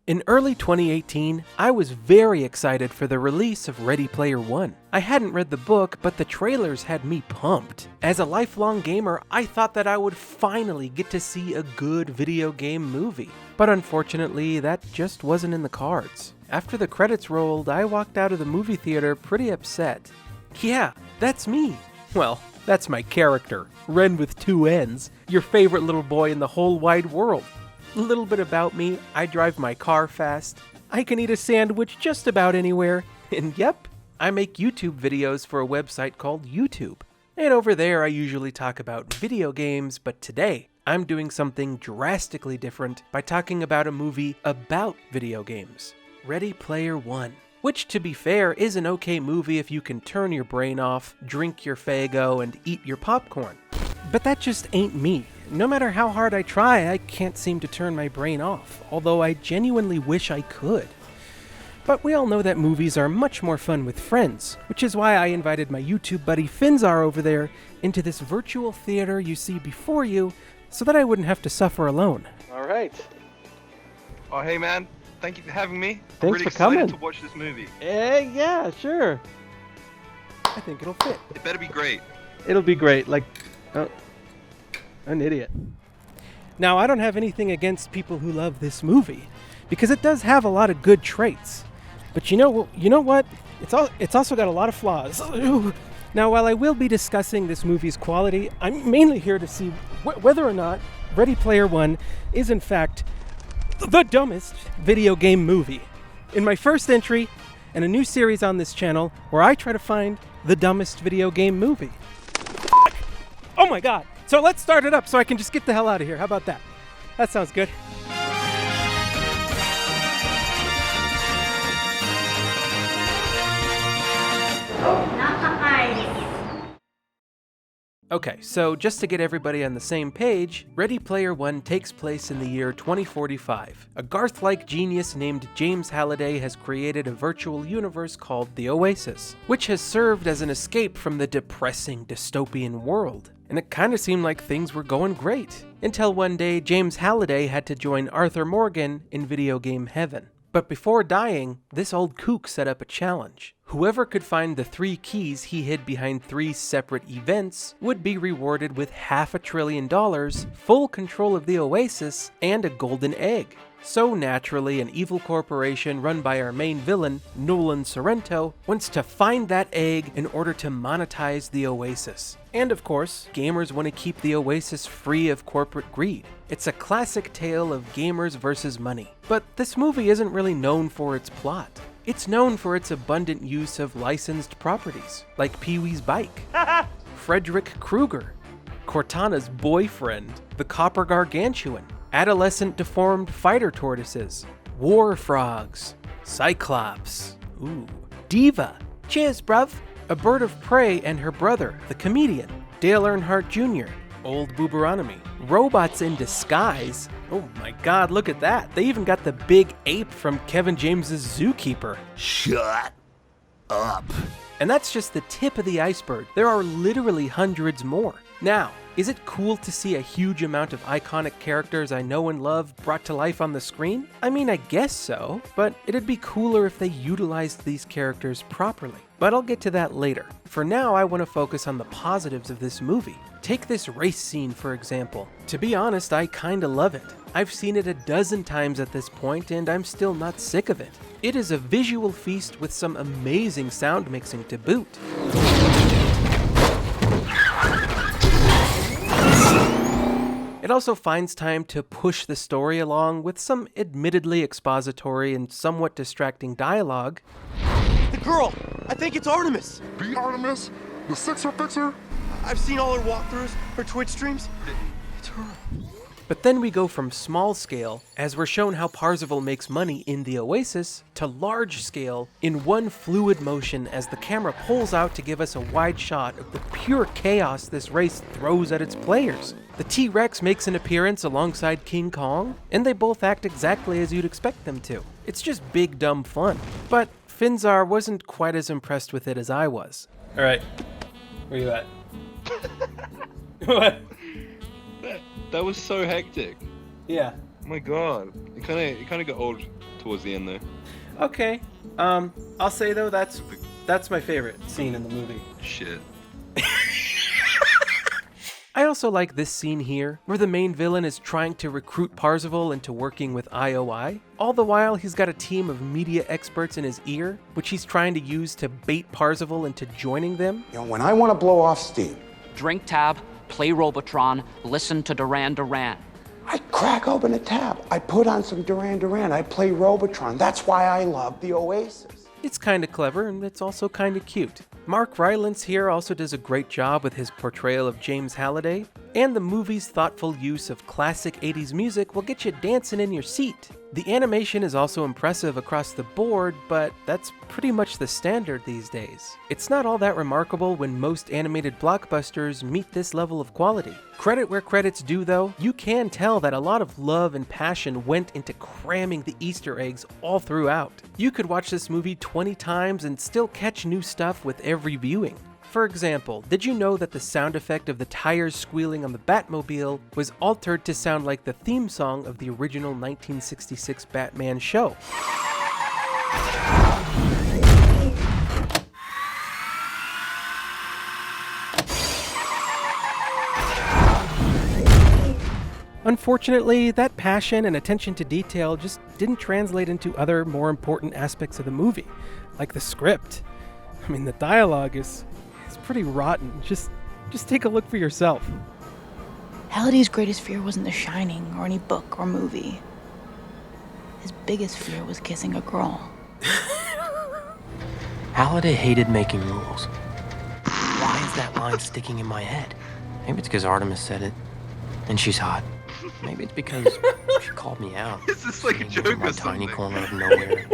In early 2018, I was very excited for the release of Ready Player One. I hadn't read the book, but the trailers had me pumped. As a lifelong gamer, I thought that I would finally get to see a good video game movie. But unfortunately, that just wasn't in the cards. After the credits rolled, I walked out of the movie theater pretty upset. Yeah, that's me. Well, that's my character, Ren with 2 N's, your favorite little boy in the whole wide world. A little bit about me: I drive my car fast, I can eat a sandwich just about anywhere, and yep, I make YouTube videos for a website called YouTube. And over there I usually talk about video games, but today I'm doing something drastically different by talking about a movie about video games, Ready Player One. Which, to be fair, is an okay movie if you can turn your brain off, drink your Faygo, and eat your popcorn. But that just ain't me. No matter how hard I try, I can't seem to turn my brain off, although I genuinely wish I could. But we all know that movies are much more fun with friends, which is why I invited my YouTube buddy Finzar over there into this virtual theater you see before you, so that I wouldn't have to suffer alone. Alright. Oh, hey man. Thank you for having me. Thanks I'm really for excited coming. to watch this movie. Yeah, sure. I think it'll fit. It better be great. It'll be great. Oh, an idiot. Now, I don't have anything against people who love this movie, because it does have a lot of good traits. But you know what? It's also got a lot of flaws. Now, while I will be discussing this movie's quality, I'm mainly here to see whether or not Ready Player One is in fact the dumbest video game movie. In my first entry in a new series on this channel where I try to find the dumbest video game movie. Oh my god. So let's start it up so I can just get the hell out of here. How about that? That sounds good. Okay, so just to get everybody on the same page, Ready Player One takes place in the year 2045. A Garth-like genius named James Halliday has created a virtual universe called the Oasis, which has served as an escape from the depressing dystopian world. And it kinda seemed like things were going great, until one day James Halliday had to join Arthur Morgan in video game heaven. But before dying, this old kook set up a challenge. Whoever could find the 3 keys he hid behind 3 separate events would be rewarded with $500 billion, full control of the Oasis, and a golden egg. So naturally, an evil corporation run by our main villain, Nolan Sorrento, wants to find that egg in order to monetize the Oasis. And of course, gamers want to keep the Oasis free of corporate greed. It's a classic tale of gamers versus money. But this movie isn't really known for its plot. It's known for its abundant use of licensed properties, like Pee-wee's bike, Frederick Krueger, Cortana's boyfriend, the Copper Gargantuan, adolescent deformed fighter tortoises, war frogs, Cyclops, Diva, cheers bruv, a bird of prey and her brother, the comedian, Dale Earnhardt Jr., Old Booberonomy, robots in disguise. Oh my god, look at that. They even got the big ape from Kevin James's Zookeeper. Shut up. And that's just the tip of the iceberg. There are literally hundreds more. Now, is it cool to see a huge amount of iconic characters I know and love brought to life on the screen? I mean, I guess so, but it'd be cooler if they utilized these characters properly. But I'll get to that later. For now, I want to focus on the positives of this movie. Take this race scene, for example. To be honest, I kinda love it. I've seen it a dozen times at this point, and I'm still not sick of it. It is a visual feast with some amazing sound mixing to boot. It also finds time to push the story along with some admittedly expository and somewhat distracting dialogue. The girl! I think it's Artemis! The Artemis? The Sixer Fixer? I've seen all her walkthroughs, her Twitch streams. It's her. But then we go from small scale, as we're shown how Parzival makes money in the Oasis, to large scale in one fluid motion as the camera pulls out to give us a wide shot of the pure chaos this race throws at its players. The T-Rex makes an appearance alongside King Kong, and they both act exactly as you'd expect them to. It's just big dumb fun. But Finzar wasn't quite as impressed with it as I was. Alright, where you at? What? That was so hectic. Yeah. Oh my god. It kind of got old towards the end, though. Okay. I'll say though that's my favorite scene in the movie. Shit. I also like this scene here, where the main villain is trying to recruit Parzival into working with IOI. All the while, he's got a team of media experts in his ear, which he's trying to use to bait Parzival into joining them. You know, when I want to blow off steam, Drink tab, play Robotron, listen to Duran Duran. I crack open a tab. I put on some Duran Duran. I play Robotron. That's why I love the Oasis. It's kinda clever, and it's also kinda cute. Mark Rylance here also does a great job with his portrayal of James Halliday, and the movie's thoughtful use of classic 80s music will get you dancing in your seat. The animation is also impressive across the board, but that's pretty much the standard these days. It's not all that remarkable when most animated blockbusters meet this level of quality. Credit where credit's due though, you can tell that a lot of love and passion went into cramming the Easter eggs all throughout. You could watch this movie 20 times and still catch new stuff with every viewing. For example, did you know that the sound effect of the tires squealing on the Batmobile was altered to sound like the theme song of the original 1966 Batman show? Unfortunately, that passion and attention to detail just didn't translate into other more important aspects of the movie, like the script. I mean, the dialogue is pretty rotten. Just take a look for yourself. Halliday's greatest fear wasn't The Shining or any book or movie. His biggest fear was kissing a girl. Halliday hated making rules. Why is that line sticking in my head? Maybe it's because Artemis said it, and she's hot. Maybe it's because she called me out. Is this like a sitting joke in my or tiny something? corner of nowhere.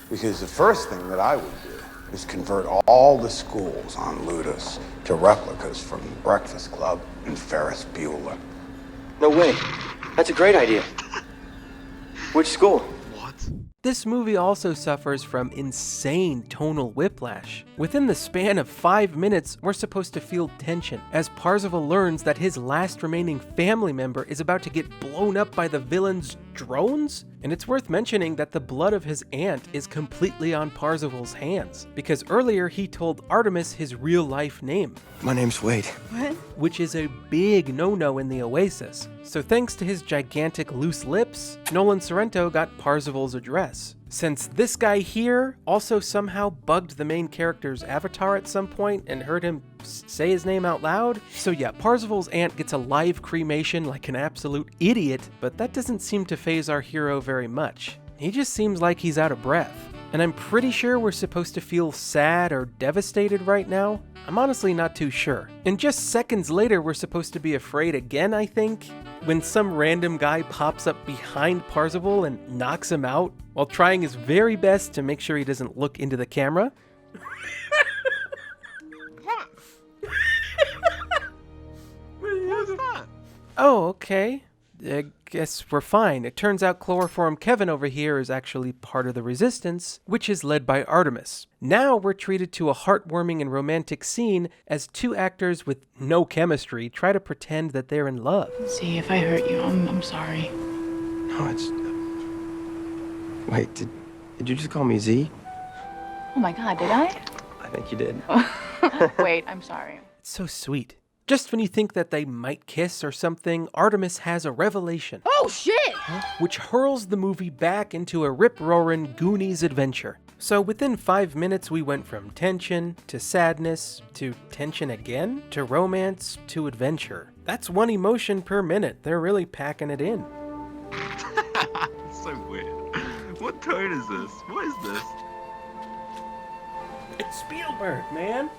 Because the first thing that I would do is convert all the schools on Ludus to replicas from the Breakfast Club and Ferris Bueller. No way. That's a great idea. Which school? What? This movie also suffers from insane tonal whiplash. Within the span of 5 minutes, we're supposed to feel tension as Parzival learns that his last remaining family member is about to get blown up by the villain's drones? And it's worth mentioning that the blood of his aunt is completely on Parzival's hands, because earlier he told Artemis his real-life name. My name's Wade. What? Which is a big no-no in the Oasis. So thanks to his gigantic loose lips, Nolan Sorrento got Parzival's address. Since this guy here also somehow bugged the main character's avatar at some point and heard him say his name out loud. So yeah, Parzival's aunt gets a live cremation like an absolute idiot, but that doesn't seem to faze our hero very much. He just seems like he's out of breath. And I'm pretty sure we're supposed to feel sad or devastated right now. I'm honestly not too sure. And just seconds later, we're supposed to be afraid again, I think, when some random guy pops up behind Parzival and knocks him out while trying his very best to make sure he doesn't look into the camera. What? What is that? Oh, okay. I guess we're fine. It turns out Chloroform Kevin over here is actually part of the Resistance, which is led by Artemis. Now we're treated to a heartwarming and romantic scene as two actors with no chemistry try to pretend that they're in love. See, if I hurt you, I'm sorry. No, it's... Wait, did you just call me Z? Oh my God, did I? I think you did. Wait, I'm sorry. It's so sweet. Just when you think that they might kiss or something, Artemis has a revelation. Oh shit! Which hurls the movie back into a rip-roaring Goonies adventure. So within 5 minutes, we went from tension to sadness to tension again to romance to adventure. That's one emotion per minute. They're really packing it in. So weird. What tone is this? What is this? It's Spielberg, man.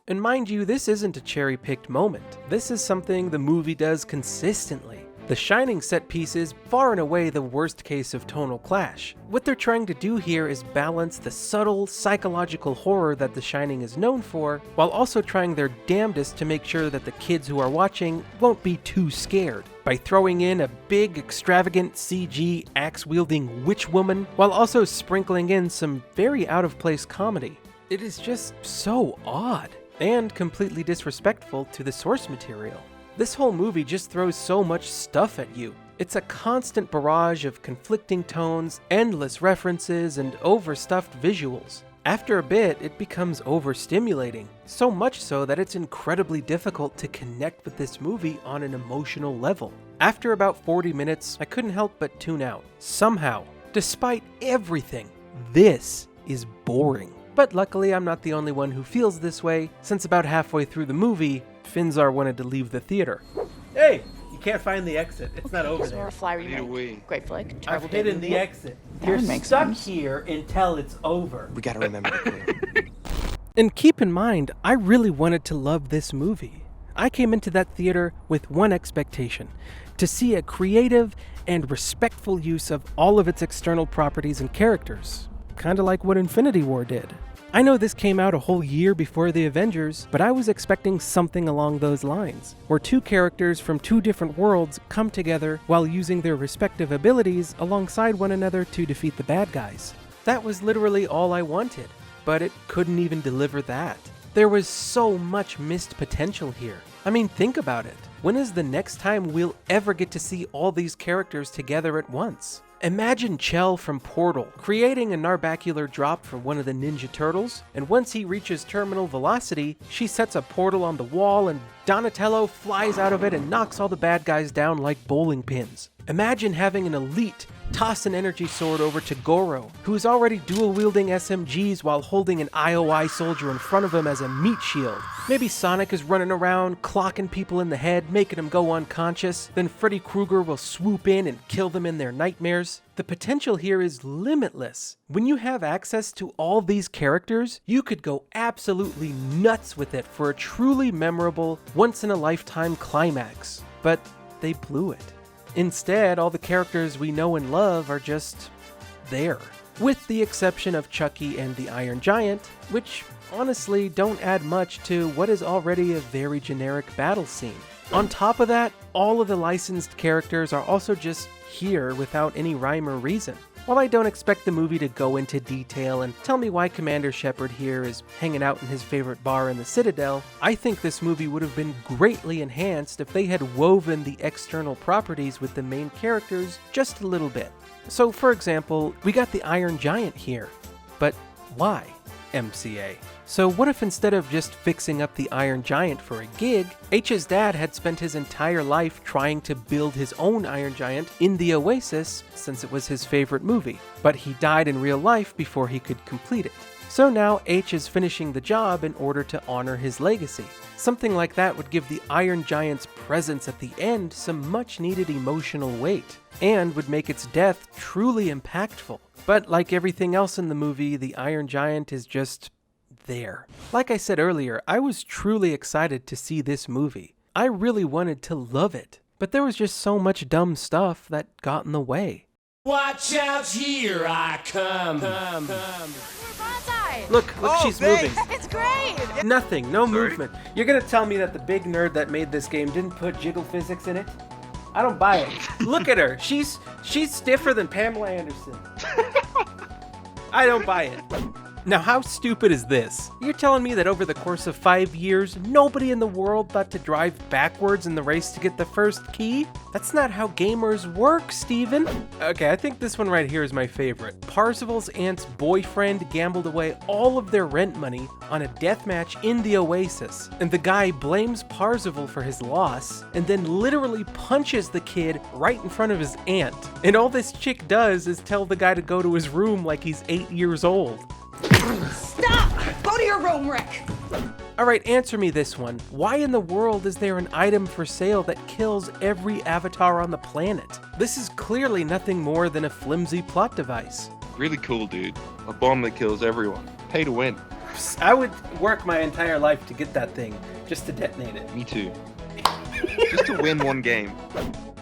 And mind you, this isn't a cherry-picked moment. This is something the movie does consistently. The Shining set piece is far and away the worst case of tonal clash. What they're trying to do here is balance the subtle, psychological horror that The Shining is known for, while also trying their damnedest to make sure that the kids who are watching won't be too scared, by throwing in a big, extravagant CG axe-wielding witch woman, while also sprinkling in some very out-of-place comedy. It is just so odd, and completely disrespectful to the source material. This whole movie just throws so much stuff at you. It's a constant barrage of conflicting tones, endless references, and overstuffed visuals. After a bit, it becomes overstimulating, so much so that it's incredibly difficult to connect with this movie on an emotional level. After about 40 minutes, I couldn't help but tune out. Somehow, despite everything, this is boring. But luckily, I'm not the only one who feels this way, since about halfway through the movie, Finzar wanted to leave the theater. Hey! You can't find the exit. It's not over there. Fly remake. Great flick. I've hidden the exit. That You're would make stuck sense. here until it's over. We gotta remember the clue. And keep in mind, I really wanted to love this movie. I came into that theater with one expectation, to see a creative and respectful use of all of its external properties and characters, kinda like what Infinity War did. I know this came out a whole year before the Avengers, but I was expecting something along those lines, where two characters from two different worlds come together while using their respective abilities alongside one another to defeat the bad guys. That was literally all I wanted, but it couldn't even deliver that. There was so much missed potential here. I mean, think about it. When is the next time we'll ever get to see all these characters together at once? Imagine Chell from Portal creating a narbacular drop for one of the Ninja Turtles, and once he reaches terminal velocity, she sets a portal on the wall and Donatello flies out of it and knocks all the bad guys down like bowling pins. Imagine having an elite toss an energy sword over to Goro, who is already dual-wielding SMGs while holding an IOI soldier in front of him as a meat shield. Maybe Sonic is running around, clocking people in the head, making them go unconscious, then Freddy Krueger will swoop in and kill them in their nightmares. The potential here is limitless. When you have access to all these characters, you could go absolutely nuts with it for a truly memorable, once-in-a-lifetime climax. But they blew it. Instead, all the characters we know and love are just there. With the exception of Chucky and the Iron Giant, which honestly don't add much to what is already a very generic battle scene. On top of that, all of the licensed characters are also just here without any rhyme or reason. While I don't expect the movie to go into detail and tell me why Commander Shepard here is hanging out in his favorite bar in the Citadel, I think this movie would have been greatly enhanced if they had woven the external properties with the main characters just a little bit. So for example, we got the Iron Giant here, but why, MCA? So what if instead of just fixing up the Iron Giant for a gig, H's dad had spent his entire life trying to build his own Iron Giant in the Oasis since it was his favorite movie, but he died in real life before he could complete it. So now H is finishing the job in order to honor his legacy. Something like that would give the Iron Giant's presence at the end some much needed emotional weight, and would make its death truly impactful. But like everything else in the movie, the Iron Giant is just there. Like I said earlier, I was truly excited to see this movie. I really wanted to love it, but there was just so much dumb stuff that got in the way. Watch out, here I come. Look, she's moving. It's great! Nothing, no movement. You're gonna tell me that the big nerd that made this game didn't put jiggle physics in it? I don't buy it. Look at her. She's stiffer than Pamela Anderson. I don't buy it. Now, how stupid is this? You're telling me that over the course of 5 years, nobody in the world thought to drive backwards in the race to get the first key? That's not how gamers work, Steven. Okay, I think this one right here is my favorite. Parzival's aunt's boyfriend gambled away all of their rent money on a deathmatch in the Oasis, and the guy blames Parzival for his loss, and then literally punches the kid right in front of his aunt. And all this chick does is tell the guy to go to his room like he's 8 years old. Stop! Go to your room, Rick! Alright, answer me this one. Why in the world is there an item for sale that kills every avatar on the planet? This is clearly nothing more than a flimsy plot device. Really cool, dude. A bomb that kills everyone. Pay to win. I would work my entire life to get that thing, just to detonate it. Me too. Just to win one game.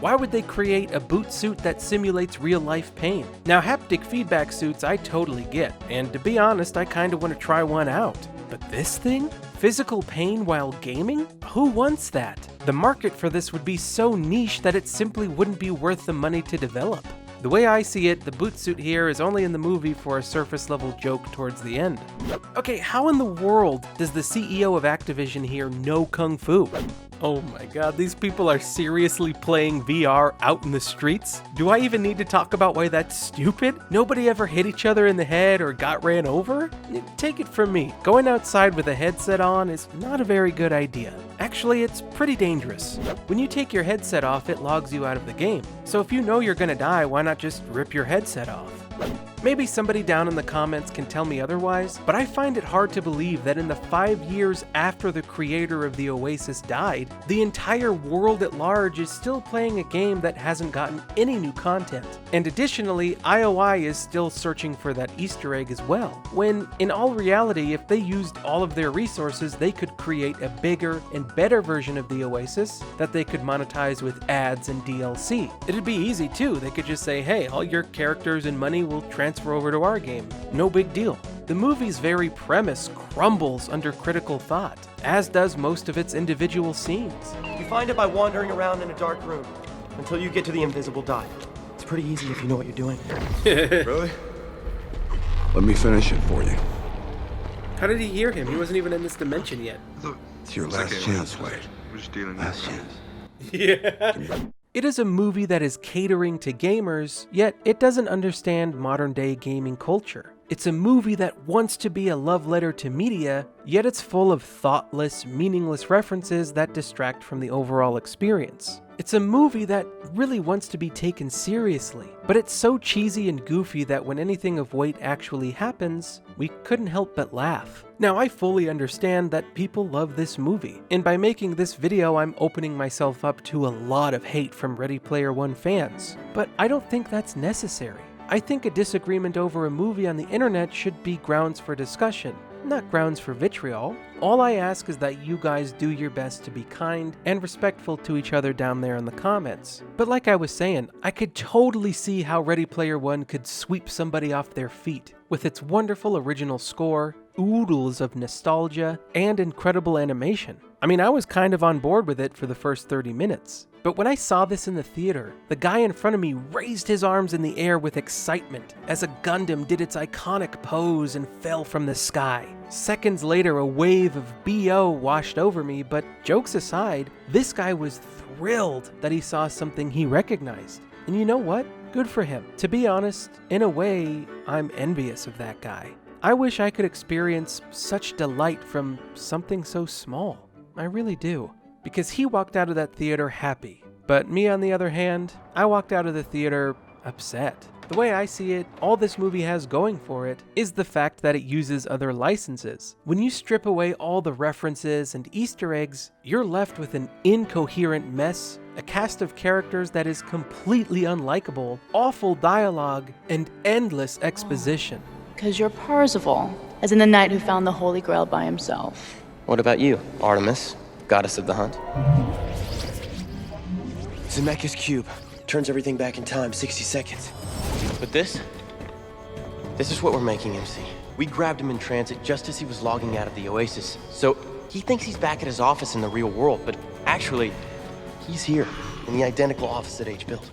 Why would they create a boot suit that simulates real-life pain? Now, haptic feedback suits I totally get, and to be honest, I kinda want to try one out. But this thing? Physical pain while gaming? Who wants that? The market for this would be so niche that it simply wouldn't be worth the money to develop. The way I see it, the boot suit here is only in the movie for a surface-level joke towards the end. Okay, how in the world does the CEO of Activision here know Kung Fu? Oh my god, these people are seriously playing VR out in the streets? Do I even need to talk about why that's stupid? Nobody ever hit each other in the head or got ran over? Take it from me, going outside with a headset on is not a very good idea. Actually, it's pretty dangerous. When you take your headset off, it logs you out of the game. So if you know you're gonna die, why not just rip your headset off? Maybe somebody down in the comments can tell me otherwise, but I find it hard to believe that in the 5 years after the creator of the Oasis died, the entire world at large is still playing a game that hasn't gotten any new content. And additionally, IOI is still searching for that Easter egg as well, when in all reality, if they used all of their resources, they could create a bigger and better version of the Oasis that they could monetize with ads and DLC. It'd be easy too, they could just say, hey, all your characters and money will transfer over to our game. No big deal. The movie's very premise crumbles under critical thought, as does most of its individual scenes. You find it by wandering around in a dark room until you get to the invisible dot. It's pretty easy if you know what you're doing. Really? Let me finish it for you. How did he hear him? He wasn't even in this dimension yet. It's your last chance, Wade. We're just dealing Last chance. Yeah. It is a movie that is catering to gamers, yet it doesn't understand modern-day gaming culture. It's a movie that wants to be a love letter to media, yet it's full of thoughtless, meaningless references that distract from the overall experience. It's a movie that really wants to be taken seriously, but it's so cheesy and goofy that when anything of weight actually happens, we couldn't help but laugh. Now, I fully understand that people love this movie, and by making this video, I'm opening myself up to a lot of hate from Ready Player One fans, but I don't think that's necessary. I think a disagreement over a movie on the internet should be grounds for discussion, not grounds for vitriol. All I ask is that you guys do your best to be kind and respectful to each other down there in the comments. But like I was saying, I could totally see how Ready Player One could sweep somebody off their feet with its wonderful original score, oodles of nostalgia, and incredible animation. I mean, I was kind of on board with it for the first 30 minutes. But when I saw this in the theater, the guy in front of me raised his arms in the air with excitement as a Gundam did its iconic pose and fell from the sky. Seconds later, a wave of BO washed over me, but jokes aside, this guy was thrilled that he saw something he recognized. And you know what? Good for him. To be honest, in a way, I'm envious of that guy. I wish I could experience such delight from something so small. I really do. Because he walked out of that theater happy. But me, on the other hand, I walked out of the theater upset. The way I see it, all this movie has going for it is the fact that it uses other licenses. When you strip away all the references and Easter eggs, you're left with an incoherent mess, a cast of characters that is completely unlikable, awful dialogue, and endless exposition. 'Cause you're Parzival, as in the knight who found the Holy Grail by himself. What about you, Artemis, goddess of the hunt? Zemeckis Cube. Turns everything back in time, 60 seconds. But this is what we're making him see. We grabbed him in transit just as he was logging out of the Oasis. So he thinks he's back at his office in the real world, but actually, he's here in the identical office that H built.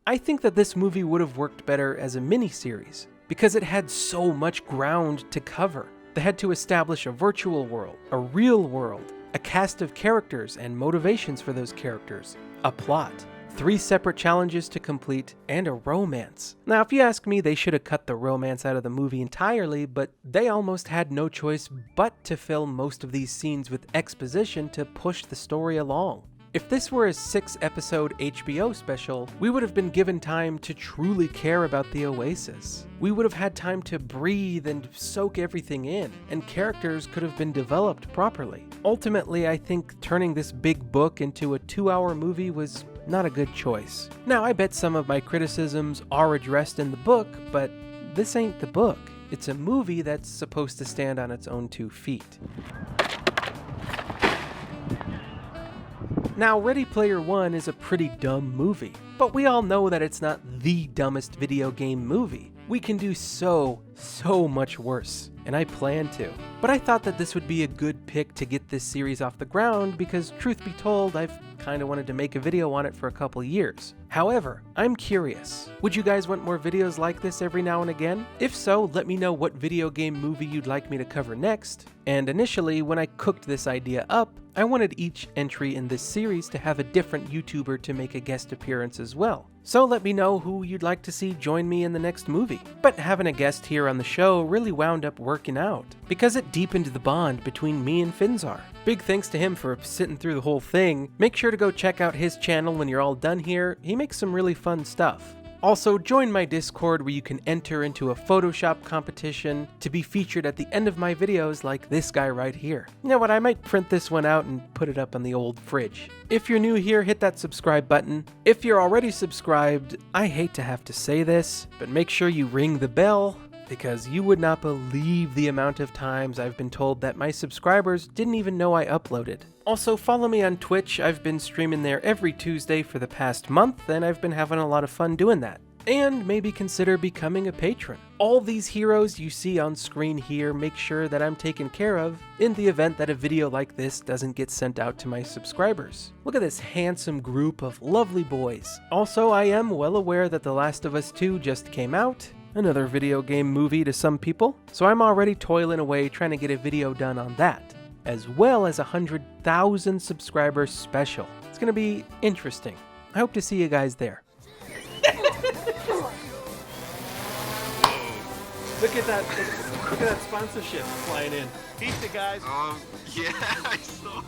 I think that this movie would have worked better as a miniseries, because it had so much ground to cover. They had to establish a virtual world, a real world, a cast of characters and motivations for those characters, a plot, 3 separate challenges to complete, and a romance. Now, if you ask me, they should have cut the romance out of the movie entirely, but they almost had no choice but to film most of these scenes with exposition to push the story along. If this were a 6-episode HBO special, we would have been given time to truly care about the Oasis. We would have had time to breathe and soak everything in, and characters could have been developed properly. Ultimately, I think turning this big book into a 2-hour movie was not a good choice. Now, I bet some of my criticisms are addressed in the book, but this ain't the book. It's a movie that's supposed to stand on its own 2 feet. Now, Ready Player One is a pretty dumb movie, but we all know that it's not the dumbest video game movie. We can do so much worse, and I plan to. But I thought that this would be a good pick to get this series off the ground because, truth be told, I've kind of wanted to make a video on it for a couple years. However, I'm curious, would you guys want more videos like this every now and again? If so, let me know what video game movie you'd like me to cover next. And initially, when I cooked this idea up, I wanted each entry in this series to have a different YouTuber to make a guest appearance as well. So let me know who you'd like to see join me in the next movie. But having a guest here on the show really wound up working out, because it deepened the bond between me and Finzar. Big thanks to him for sitting through the whole thing. Make sure to go check out his channel when you're all done here. He makes some really fun stuff. Also, join my Discord where you can enter into a Photoshop competition to be featured at the end of my videos like this guy right here. You know what, I might print this one out and put it up on the old fridge. If you're new here, hit that subscribe button. If you're already subscribed, I hate to have to say this, but make sure you ring the bell, because you would not believe the amount of times I've been told that my subscribers didn't even know I uploaded. Also, follow me on Twitch. I've been streaming there every Tuesday for the past month, and I've been having a lot of fun doing that. And maybe consider becoming a patron. All these heroes you see on screen here make sure that I'm taken care of in the event that a video like this doesn't get sent out to my subscribers. Look at this handsome group of lovely boys. Also, I am well aware that The Last of Us 2 just came out, another video game movie to some people, so I'm already toiling away trying to get a video done on that, as well as a 100,000 subscribers special. It's gonna be interesting. I hope to see you guys there. Look at that sponsorship flying in. Yeah, I saw.